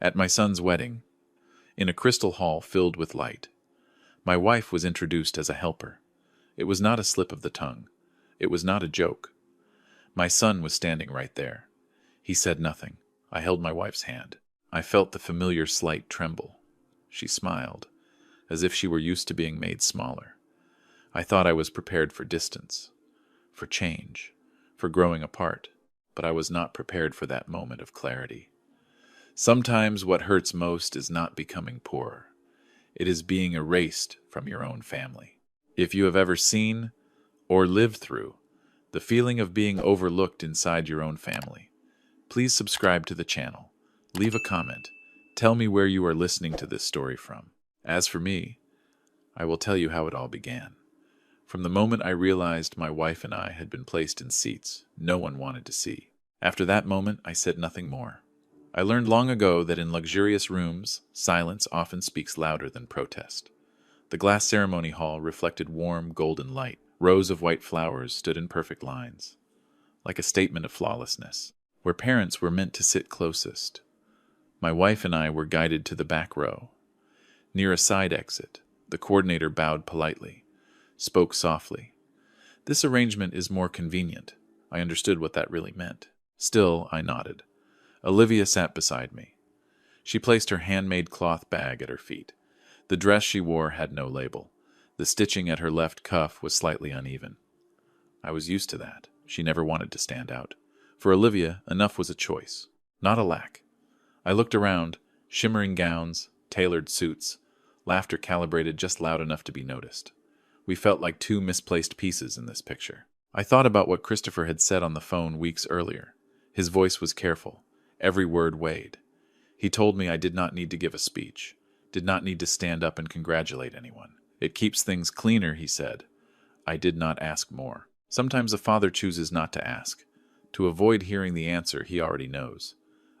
At my son's wedding, in a crystal hall filled with light, my wife was introduced as a helper. It was not a slip of the tongue. It was not a joke. My son was standing right there. He said nothing. I held my wife's hand. I felt the familiar slight tremble. She smiled, as if she were used to being made smaller. I thought I was prepared for distance, for change, for growing apart, but I was not prepared for that moment of clarity. Sometimes what hurts most is not becoming poorer. It is being erased from your own family. If you have ever seen or lived through the feeling of being overlooked inside your own family, please subscribe to the channel. Leave a comment. Tell me where you are listening to this story from. As for me, I will tell you how it all began. From the moment I realized my wife and I had been placed in seats no one wanted to see. After that moment, I said nothing more. I learned long ago that in luxurious rooms, silence often speaks louder than protest. The glass ceremony hall reflected warm, golden light. Rows of white flowers stood in perfect lines, like a statement of flawlessness, where parents were meant to sit closest. My wife and I were guided to the back row. Near a side exit, the coordinator bowed politely, spoke softly. "This arrangement is more convenient." I understood what that really meant. Still, I nodded. Olivia sat beside me. She placed her handmade cloth bag at her feet. The dress she wore had no label. The stitching at her left cuff was slightly uneven. I was used to that. She never wanted to stand out. For Olivia, enough was a choice, not a lack. I looked around, shimmering gowns, tailored suits, laughter calibrated just loud enough to be noticed. We felt like two misplaced pieces in this picture. I thought about what Christopher had said on the phone weeks earlier. His voice was careful. Every word weighed. He told me I did not need to give a speech, did not need to stand up and congratulate anyone. "It keeps things cleaner," he said. I did not ask more. Sometimes a father chooses not to ask, to avoid hearing the answer he already knows.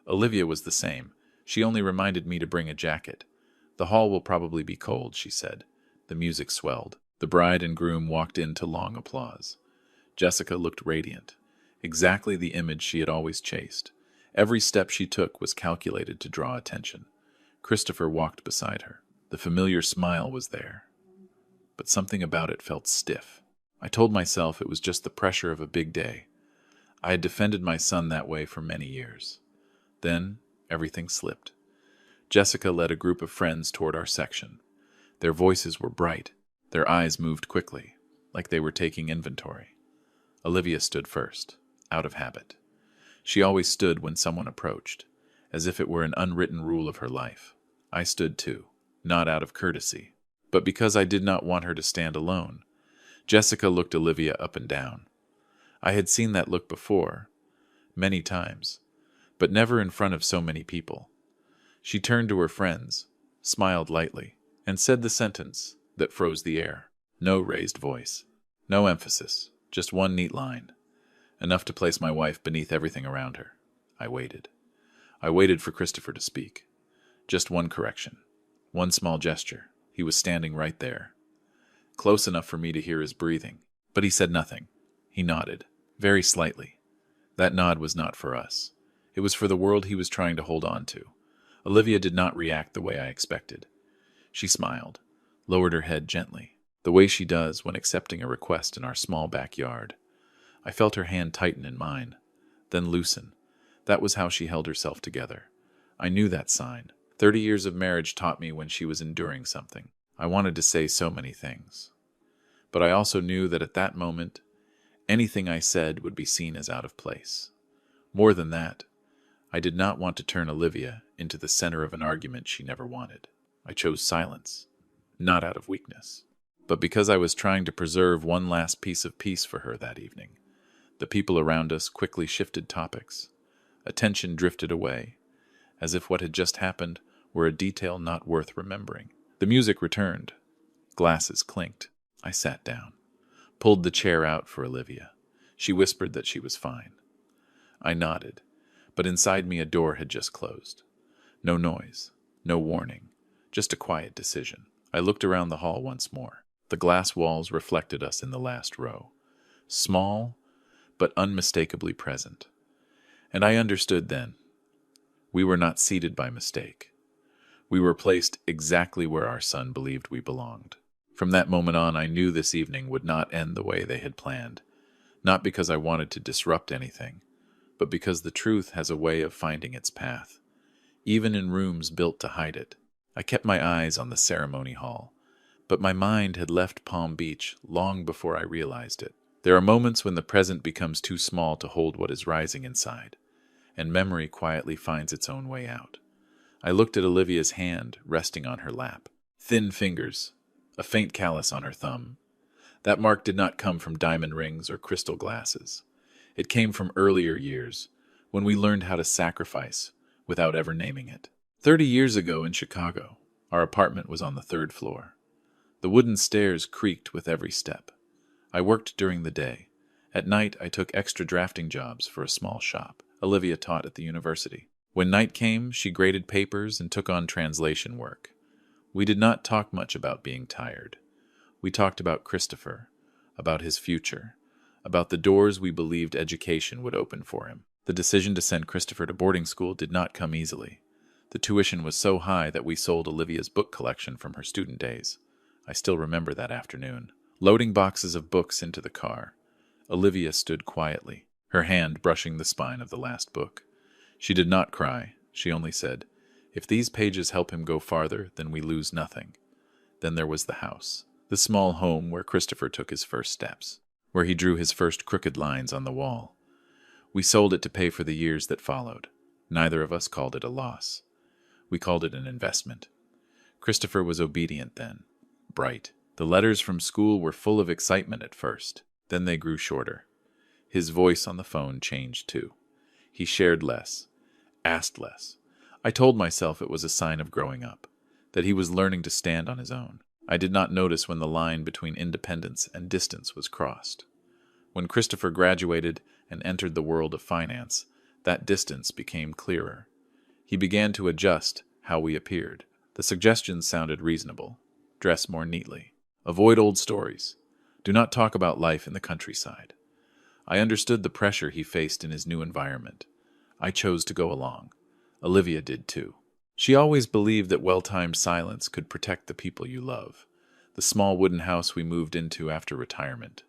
Olivia was the same. She only reminded me to bring a jacket. "The hall will probably be cold," she said. The music swelled. The bride and groom walked in to long applause. Jessica looked radiant, exactly the image she had always chased. Every step she took was calculated to draw attention. Christopher walked beside her. The familiar smile was there, but something about it felt stiff. I told myself it was just the pressure of a big day. I had defended my son that way for many years. Then, everything slipped. Jessica led a group of friends toward our section. Their voices were bright. Their eyes moved quickly, like they were taking inventory. Olivia stood first, out of habit. She always stood when someone approached, as if it were an unwritten rule of her life. I stood too, not out of courtesy, but because I did not want her to stand alone. Jessica looked Olivia up and down. I had seen that look before, many times, but never in front of so many people. She turned to her friends, smiled lightly, and said the sentence that froze the air. No raised voice, no emphasis, just one neat line, enough to place my wife beneath everything around her. I waited. I waited for Christopher to speak. Just one correction, one small gesture. He was standing right there, close enough for me to hear his breathing. But he said nothing. He nodded, very slightly. That nod was not for us. It was for the world he was trying to hold on to. Olivia did not react the way I expected. She smiled, lowered her head gently, the way she does when accepting a request in our small backyard. I felt her hand tighten in mine, then loosen. That was how she held herself together. I knew that sign. 30 years of marriage taught me when she was enduring something. I wanted to say so many things. But I also knew that at that moment, anything I said would be seen as out of place. More than that, I did not want to turn Olivia into the center of an argument she never wanted. I chose silence, not out of weakness, but because I was trying to preserve one last piece of peace for her that evening. The people around us quickly shifted topics. Attention drifted away, as if what had just happened were a detail not worth remembering. The music returned. Glasses clinked. I sat down, pulled the chair out for Olivia. She whispered that she was fine. I nodded, but inside me a door had just closed. No noise, no warning, just a quiet decision. I looked around the hall once more. The glass walls reflected us in the last row, small but unmistakably present. And I understood then. We were not seated by mistake. We were placed exactly where our son believed we belonged. From that moment on, I knew this evening would not end the way they had planned, not because I wanted to disrupt anything, but because the truth has a way of finding its path, even in rooms built to hide it. I kept my eyes on the ceremony hall, but my mind had left Palm Beach long before I realized it. There are moments when the present becomes too small to hold what is rising inside, and memory quietly finds its own way out. I looked at Olivia's hand resting on her lap. Thin fingers, a faint callus on her thumb. That mark did not come from diamond rings or crystal glasses. It came from earlier years, when we learned how to sacrifice without ever naming it. 30 years ago in Chicago, our apartment was on the 3rd floor. The wooden stairs creaked with every step. I worked during the day. At night, I took extra drafting jobs for a small shop. Olivia taught at the university. When night came, she graded papers and took on translation work. We did not talk much about being tired. We talked about Christopher, about his future, about the doors we believed education would open for him. The decision to send Christopher to boarding school did not come easily. The tuition was so high that we sold Olivia's book collection from her student days. I still remember that afternoon. Loading boxes of books into the car, Olivia stood quietly, her hand brushing the spine of the last book. She did not cry. She only said, "If these pages help him go farther, then we lose nothing." Then there was the house, the small home where Christopher took his first steps, where he drew his first crooked lines on the wall. We sold it to pay for the years that followed. Neither of us called it a loss. We called it an investment. Christopher was obedient then, bright. The letters from school were full of excitement at first. Then they grew shorter. His voice on the phone changed too. He shared less, asked less. I told myself it was a sign of growing up, that he was learning to stand on his own. I did not notice when the line between independence and distance was crossed. When Christopher graduated and entered the world of finance, that distance became clearer. He began to adjust how we appeared. The suggestions sounded reasonable. Dress more neatly. Avoid old stories. Do not talk about life in the countryside. I understood the pressure he faced in his new environment. I chose to go along. Olivia did too. She always believed that well-timed silence could protect the people you love, the small wooden house we moved into after retirement.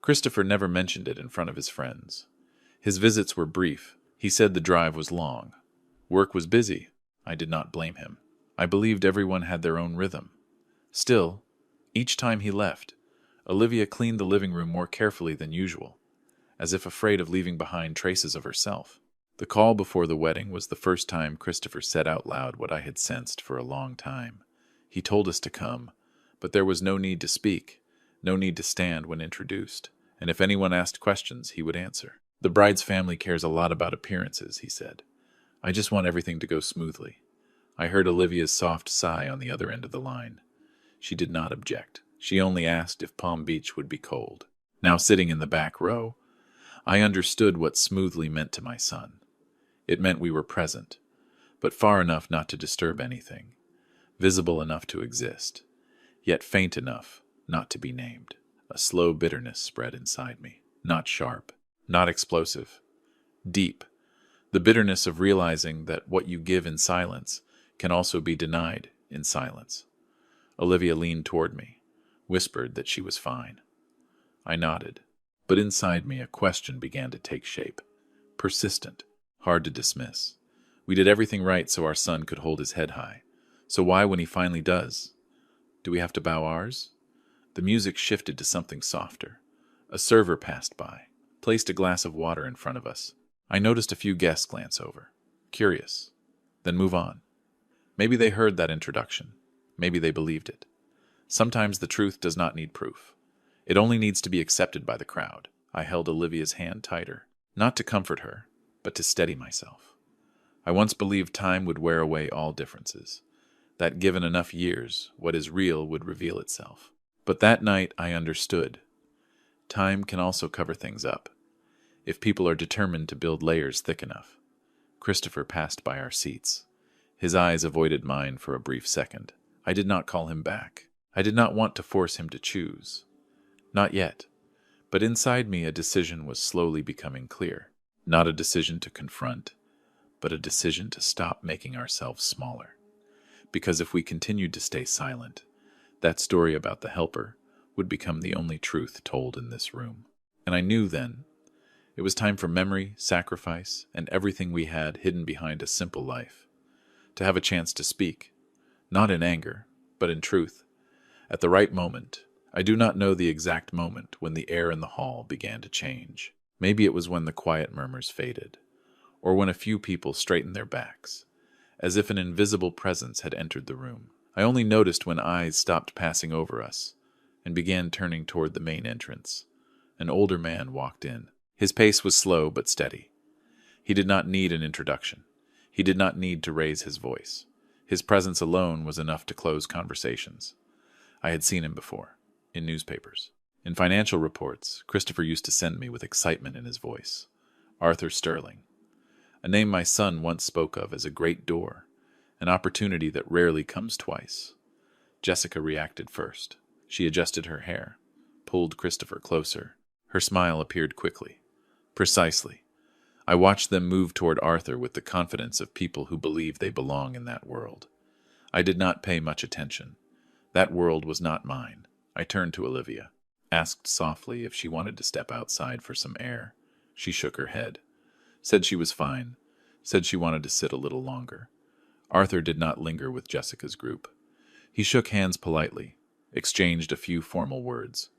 Christopher never mentioned it in front of his friends. His visits were brief. He said the drive was long. Work was busy. I did not blame him. I believed everyone had their own rhythm. Still, each time he left, Olivia cleaned the living room more carefully than usual, as if afraid of leaving behind traces of herself. The call before the wedding was the first time Christopher said out loud what I had sensed for a long time. He told us to come, but there was no need to speak, no need to stand when introduced, and if anyone asked questions, he would answer. "The bride's family cares a lot about appearances," he said. "I just want everything to go smoothly." I heard Olivia's soft sigh on the other end of the line. She did not object. She only asked if Palm Beach would be cold. Now sitting in the back row, I understood what smoothly meant to my son. It meant we were present, but far enough not to disturb anything, visible enough to exist, yet faint enough not to be named. A slow bitterness spread inside me, not sharp, not explosive, deep. The bitterness of realizing that what you give in silence can also be denied in silence. Olivia leaned toward me, whispered that she was fine. I nodded, but inside me a question began to take shape. Persistent, hard to dismiss. We did everything right so our son could hold his head high. So why, when he finally does, do we have to bow ours? The music shifted to something softer. A server passed by, placed a glass of water in front of us. I noticed a few guests glance over, curious, then move on. Maybe they heard that introduction. Maybe they believed it. Sometimes the truth does not need proof. It only needs to be accepted by the crowd. I held Olivia's hand tighter, not to comfort her, but to steady myself. I once believed time would wear away all differences, that given enough years, what is real would reveal itself. But that night I understood. Time can also cover things up, if people are determined to build layers thick enough. Christopher passed by our seats. His eyes avoided mine for a brief second. I did not call him back. I did not want to force him to choose. Not yet. But inside me a decision was slowly becoming clear. Not a decision to confront, but a decision to stop making ourselves smaller. Because if we continued to stay silent, that story about the helper would become the only truth told in this room. And I knew then it was time for memory, sacrifice, and everything we had hidden behind a simple life. To have a chance to speak, not in anger, but in truth, at the right moment. I do not know the exact moment when the air in the hall began to change. Maybe it was when the quiet murmurs faded, or when a few people straightened their backs, as if an invisible presence had entered the room. I only noticed when eyes stopped passing over us and began turning toward the main entrance. An older man walked in. His pace was slow but steady. He did not need an introduction. He did not need to raise his voice. His presence alone was enough to close conversations. I had seen him before, in newspapers. In financial reports, Christopher used to send me with excitement in his voice. Arthur Sterling. A name my son once spoke of as a great door, an opportunity that rarely comes twice. Jessica reacted first. She adjusted her hair, pulled Christopher closer. Her smile appeared quickly. Precisely. I watched them move toward Arthur with the confidence of people who believe they belong in that world. I did not pay much attention. That world was not mine. I turned to Olivia, asked softly if she wanted to step outside for some air. She shook her head, said she was fine, said she wanted to sit a little longer. Arthur did not linger with Jessica's group. He shook hands politely, exchanged a few formal words,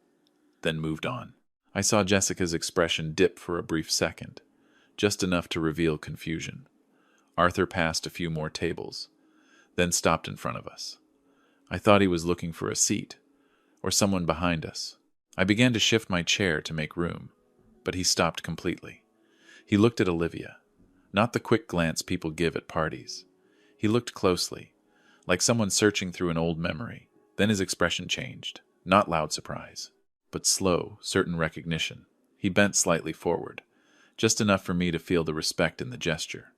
then moved on. I saw Jessica's expression dip for a brief second, just enough to reveal confusion. Arthur passed a few more tables, then stopped in front of us. I thought he was looking for a seat, or someone behind us. I began to shift my chair to make room, but he stopped completely. He looked at Olivia, not the quick glance people give at parties. He looked closely, like someone searching through an old memory. Then his expression changed, not loud surprise, but slow, certain recognition. He bent slightly forward, just enough for me to feel the respect in the gesture.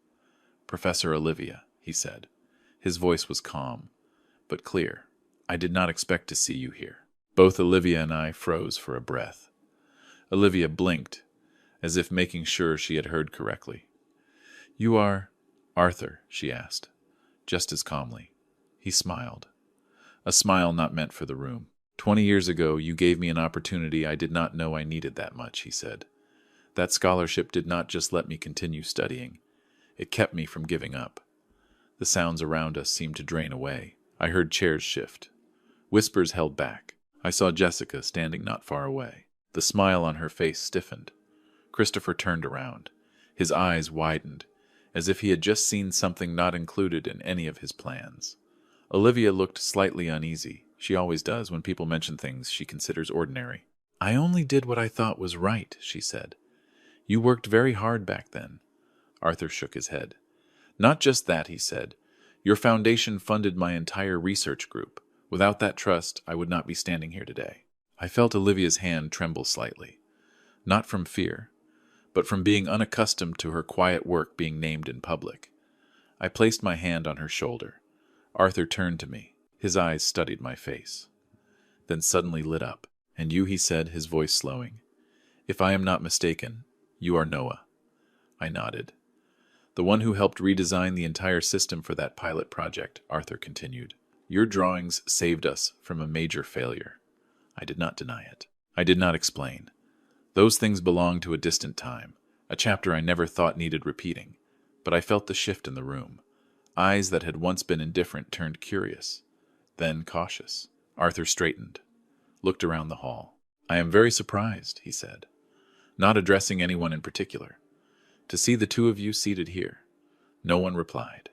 "Professor Olivia," he said. His voice was calm, but clear. "I did not expect to see you here." Both Olivia and I froze for a breath. Olivia blinked, as if making sure she had heard correctly. "You are Arthur?" she asked, just as calmly. He smiled. A smile not meant for the room. 20 years ago, you gave me an opportunity I did not know I needed that much," he said. "That scholarship did not just let me continue studying. It kept me from giving up." The sounds around us seemed to drain away. I heard chairs shift. Whispers held back. I saw Jessica standing not far away. The smile on her face stiffened. Christopher turned around. His eyes widened, as if he had just seen something not included in any of his plans. Olivia looked slightly uneasy. She always does when people mention things she considers ordinary. "I only did what I thought was right," she said. "You worked very hard back then." Arthur shook his head. "Not just that," he said. "Your foundation funded my entire research group. Without that trust, I would not be standing here today." I felt Olivia's hand tremble slightly. Not from fear, but from being unaccustomed to her quiet work being named in public. I placed my hand on her shoulder. Arthur turned to me. His eyes studied my face, then suddenly lit up. "And you," he said, his voice slowing. "If I am not mistaken, you are Noah." I nodded. "The one who helped redesign the entire system for that pilot project," Arthur continued. "Your drawings saved us from a major failure." I did not deny it. I did not explain. Those things belonged to a distant time, a chapter I never thought needed repeating. But I felt the shift in the room. Eyes that had once been indifferent turned curious, then cautious. Arthur straightened, looked around the hall. "I am very surprised," he said, not addressing anyone in particular, "to see the two of you seated here." No one replied.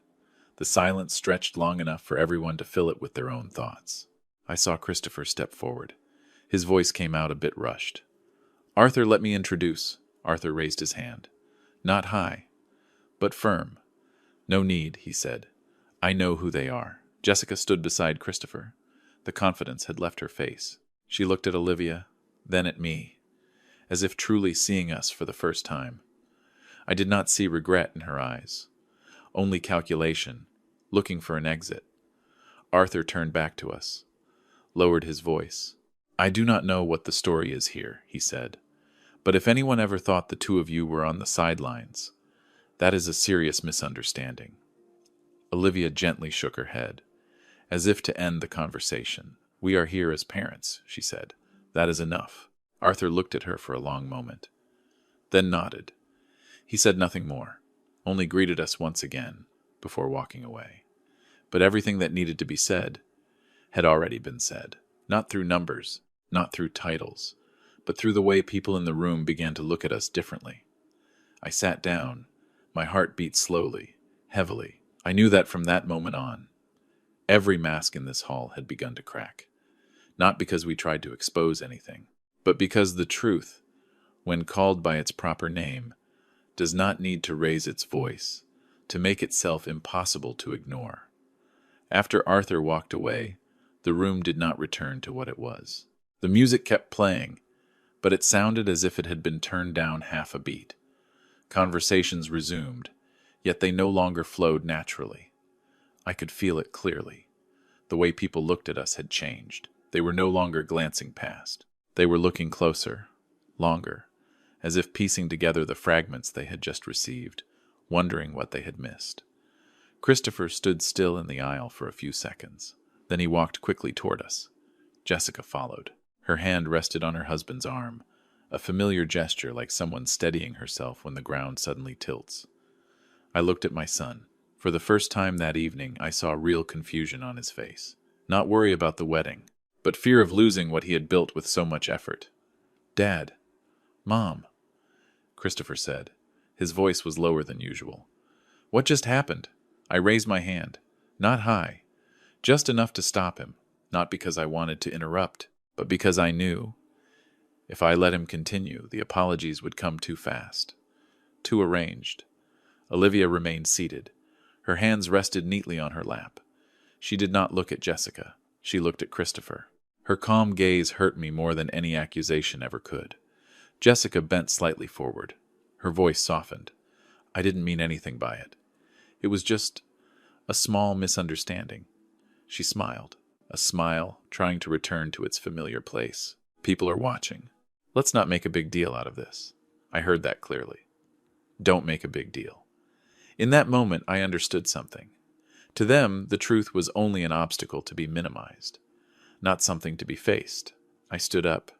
The silence stretched long enough for everyone to fill it with their own thoughts. I saw Christopher step forward. His voice came out a bit rushed. "Arthur, let me introduce." Arthur raised his hand. Not high, but firm. "No need," he said. "I know who they are." Jessica stood beside Christopher. The confidence had left her face. She looked at Olivia, then at me, as if truly seeing us for the first time. I did not see regret in her eyes, only calculation, looking for an exit. Arthur turned back to us, lowered his voice. "I do not know what the story is here," he said, "but if anyone ever thought the two of you were on the sidelines, That is a serious misunderstanding. Olivia gently shook her head, as if to end the conversation. We are here as parents, she said. That is enough. Arthur looked at her for a long moment, then nodded. He said nothing more, only greeted us once again before walking away. But everything that needed to be said had already been said, not through numbers, not through titles, but through the way people in the room began to look at us differently. I sat down. My heart beat slowly, heavily. I knew that from that moment on, every mask in this hall had begun to crack. Not because we tried to expose anything, but because the truth, when called by its proper name, does not need to raise its voice, to make itself impossible to ignore. After Arthur walked away, the room did not return to what it was. The music kept playing, but it sounded as if it had been turned down half a beat. Conversations resumed, yet they no longer flowed naturally. I could feel it clearly. The way people looked at us had changed. They were no longer glancing past. They were looking closer, longer, as if piecing together the fragments they had just received, wondering what they had missed. Christopher stood still in the aisle for a few seconds. Then he walked quickly toward us. Jessica followed. Her hand rested on her husband's arm, a familiar gesture like someone steadying herself when the ground suddenly tilts. I looked at my son. For the first time that evening, I saw real confusion on his face. Not worry about the wedding, but fear of losing what he had built with so much effort. "Dad, Mom," Christopher said. His voice was lower than usual. "What just happened?" I raised my hand. Not high, just enough to stop him, not because I wanted to interrupt, but because I knew, if I let him continue, the apologies would come too fast, too arranged. Olivia remained seated. Her hands rested neatly on her lap. She did not look at Jessica. She looked at Christopher. Her calm gaze hurt me more than any accusation ever could. Jessica bent slightly forward. Her voice softened. I didn't mean anything by it. It was just a small misunderstanding. She smiled. A smile, trying to return to its familiar place. People are watching. Let's not make a big deal out of this. I heard that clearly. Don't make a big deal. In that moment, I understood something. To them, the truth was only an obstacle to be minimized, not something to be faced. I stood up.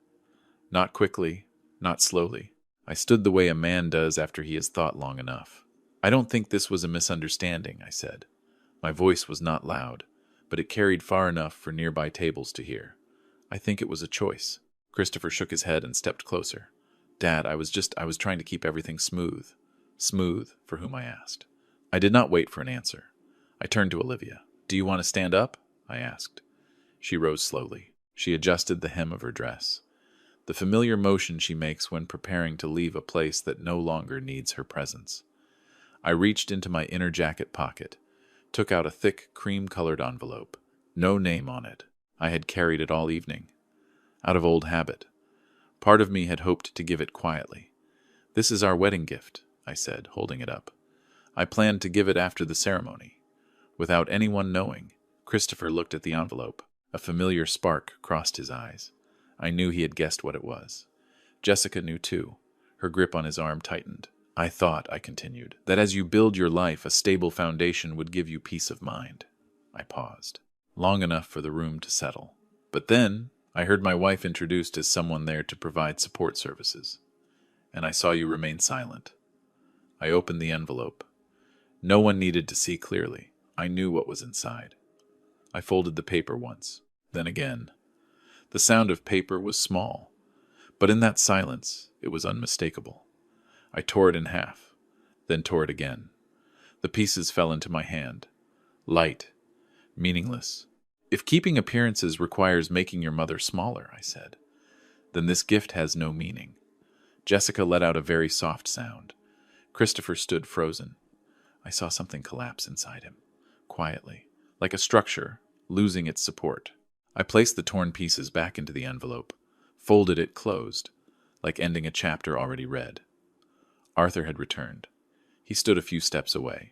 Not quickly, not slowly. I stood the way a man does after he has thought long enough. I don't think this was a misunderstanding, I said. My voice was not loud, but it carried far enough for nearby tables to hear. I think it was a choice. Christopher shook his head and stepped closer. Dad, I was trying to keep everything smooth. Smooth, for whom I asked. I did not wait for an answer. I turned to Olivia. Do you want to stand up? I asked. She rose slowly. She adjusted the hem of her dress. The familiar motion she makes when preparing to leave a place that no longer needs her presence. I reached into my inner jacket pocket, took out a thick, cream-colored envelope. No name on it. I had carried it all evening. Out of old habit. Part of me had hoped to give it quietly. This is our wedding gift, I said, holding it up. I planned to give it after the ceremony. Without anyone knowing, Christopher looked at the envelope. A familiar spark crossed his eyes. I knew he had guessed what it was. Jessica knew too. Her grip on his arm tightened. I thought, I continued, that as you build your life, a stable foundation would give you peace of mind. I paused, long enough for the room to settle. But then, I heard my wife introduced as someone there to provide support services. And I saw you remain silent. I opened the envelope. No one needed to see clearly. I knew what was inside. I folded the paper once, then again. The sound of paper was small, but in that silence, it was unmistakable. I tore it in half, then tore it again. The pieces fell into my hand. Light, meaningless. If keeping appearances requires making your mother smaller, I said, then this gift has no meaning. Jessica let out a very soft sound. Christopher stood frozen. I saw something collapse inside him, quietly, like a structure losing its support. I placed the torn pieces back into the envelope, folded it closed, like ending a chapter already read. Arthur had returned. He stood a few steps away.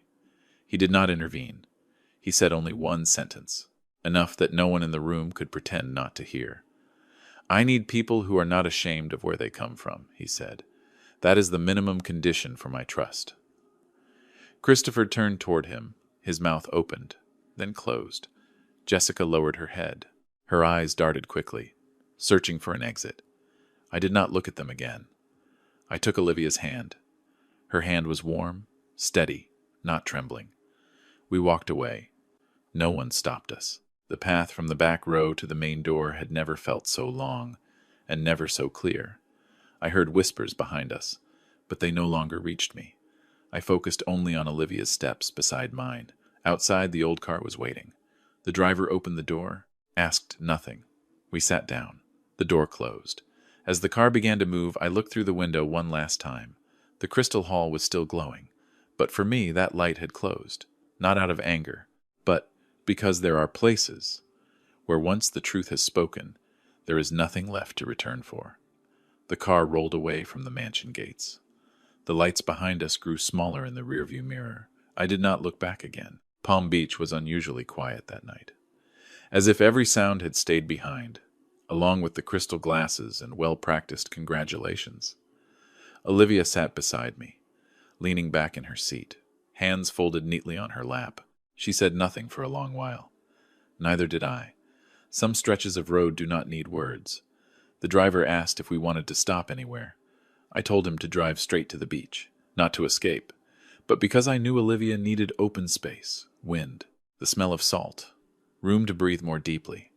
He did not intervene. He said only one sentence, enough that no one in the room could pretend not to hear. I need people who are not ashamed of where they come from, he said. That is the minimum condition for my trust. Christopher turned toward him. His mouth opened, then closed. Jessica lowered her head. Her eyes darted quickly, searching for an exit. I did not look at them again. I took Olivia's hand. Her hand was warm, steady, not trembling. We walked away. No one stopped us. The path from the back row to the main door had never felt so long, and never so clear. I heard whispers behind us, but they no longer reached me. I focused only on Olivia's steps beside mine. Outside, the old car was waiting. The driver opened the door, asked nothing. We sat down. The door closed. As the car began to move, I looked through the window one last time. The crystal hall was still glowing, but for me that light had closed, not out of anger, but because there are places where once the truth has spoken, there is nothing left to return for. The car rolled away from the mansion gates. The lights behind us grew smaller in the rearview mirror. I did not look back again. Palm Beach was unusually quiet that night, as if every sound had stayed behind, along with the crystal glasses and well-practiced congratulations. Olivia sat beside me, leaning back in her seat, hands folded neatly on her lap. She said nothing for a long while. Neither did I. Some stretches of road do not need words. The driver asked if we wanted to stop anywhere. I told him to drive straight to the beach, not to escape, but because I knew Olivia needed open space, wind, the smell of salt, room to breathe more deeply.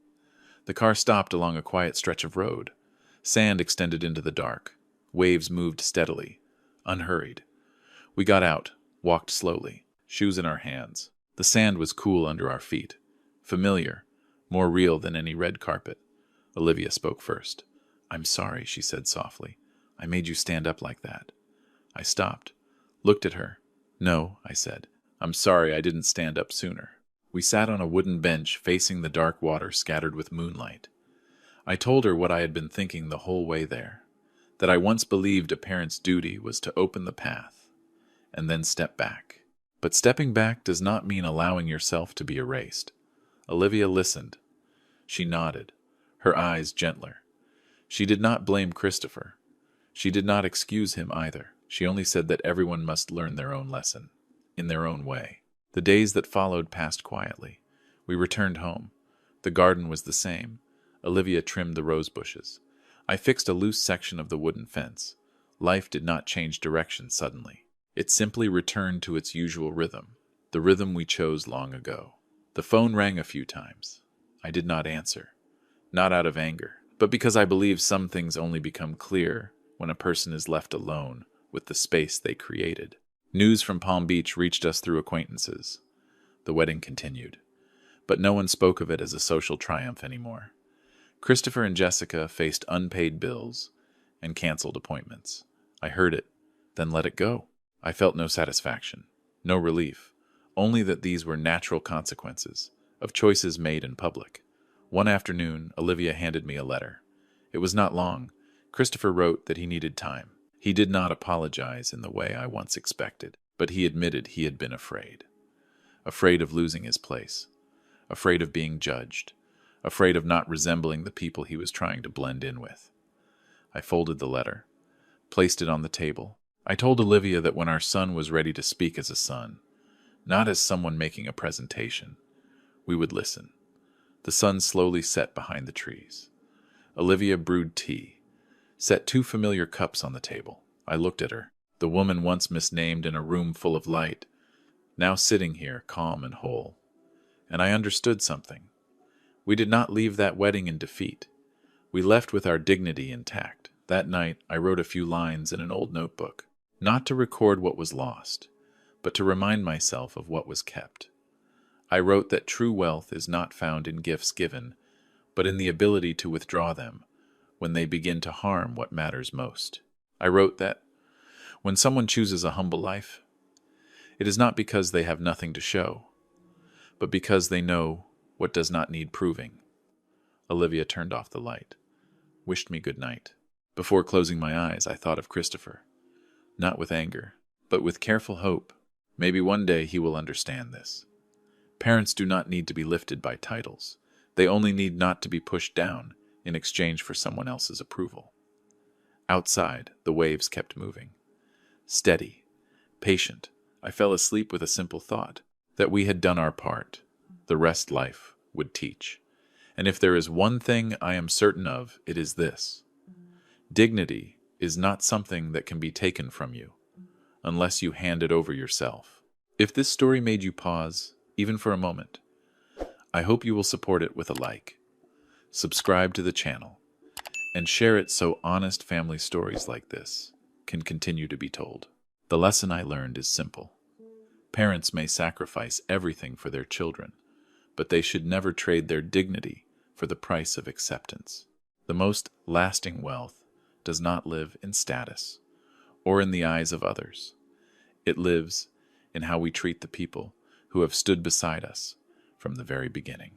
The car stopped along a quiet stretch of road. Sand extended into the dark. Waves moved steadily, unhurried. We got out, walked slowly, shoes in our hands. The sand was cool under our feet, familiar, more real than any red carpet. Olivia spoke first. "I'm sorry," she said softly. "I made you stand up like that." I stopped, looked at her. "No," I said. "I'm sorry I didn't stand up sooner." We sat on a wooden bench facing the dark water scattered with moonlight. I told her what I had been thinking the whole way there, that I once believed a parent's duty was to open the path and then step back. But stepping back does not mean allowing yourself to be erased. Olivia listened. She nodded, her eyes gentler. She did not blame Christopher. She did not excuse him either. She only said that everyone must learn their own lesson, in their own way. The days that followed passed quietly. We returned home. The garden was the same. Olivia trimmed the rose bushes. I fixed a loose section of the wooden fence. Life did not change direction suddenly. It simply returned to its usual rhythm, the rhythm we chose long ago. The phone rang a few times. I did not answer, not out of anger, but because I believe some things only become clear when a person is left alone with the space they created. News from Palm Beach reached us through acquaintances. The wedding continued, but no one spoke of it as a social triumph anymore. Christopher and Jessica faced unpaid bills and canceled appointments. I heard it, then let it go. I felt no satisfaction, no relief, only that these were natural consequences of choices made in public. One afternoon, Olivia handed me a letter. It was not long. Christopher wrote that he needed time. He did not apologize in the way I once expected, but he admitted he had been afraid. Afraid of losing his place, afraid of being judged, afraid of not resembling the people he was trying to blend in with. I folded the letter, placed it on the table. I told Olivia that when our son was ready to speak as a son, not as someone making a presentation, we would listen. The sun slowly set behind the trees. Olivia brewed tea, set 2 familiar cups on the table. I looked at her, the woman once misnamed in a room full of light, now sitting here calm and whole. And I understood something. We did not leave that wedding in defeat. We left with our dignity intact. That night, I wrote a few lines in an old notebook, not to record what was lost, but to remind myself of what was kept. I wrote that true wealth is not found in gifts given, but in the ability to withdraw them when they begin to harm what matters most. I wrote that when someone chooses a humble life, it is not because they have nothing to show, but because they know what does not need proving. Olivia turned off the light, wished me good night. Before closing my eyes, I thought of Christopher, not with anger, but with careful hope. Maybe one day he will understand this. Parents do not need to be lifted by titles. They only need not to be pushed down in exchange for someone else's approval. Outside, the waves kept moving. Steady, patient, I fell asleep with a simple thought, that we had done our part. The rest life would teach. And if there is one thing I am certain of, it is this. Dignity is not something that can be taken from you, unless you hand it over yourself. If this story made you pause, even for a moment, I hope you will support it with a like, subscribe to the channel, and share it so honest family stories like this can continue to be told. The lesson I learned is simple. Parents may sacrifice everything for their children, but they should never trade their dignity for the price of acceptance. The most lasting wealth does not live in status or in the eyes of others. It lives in how we treat the people who have stood beside us from the very beginning.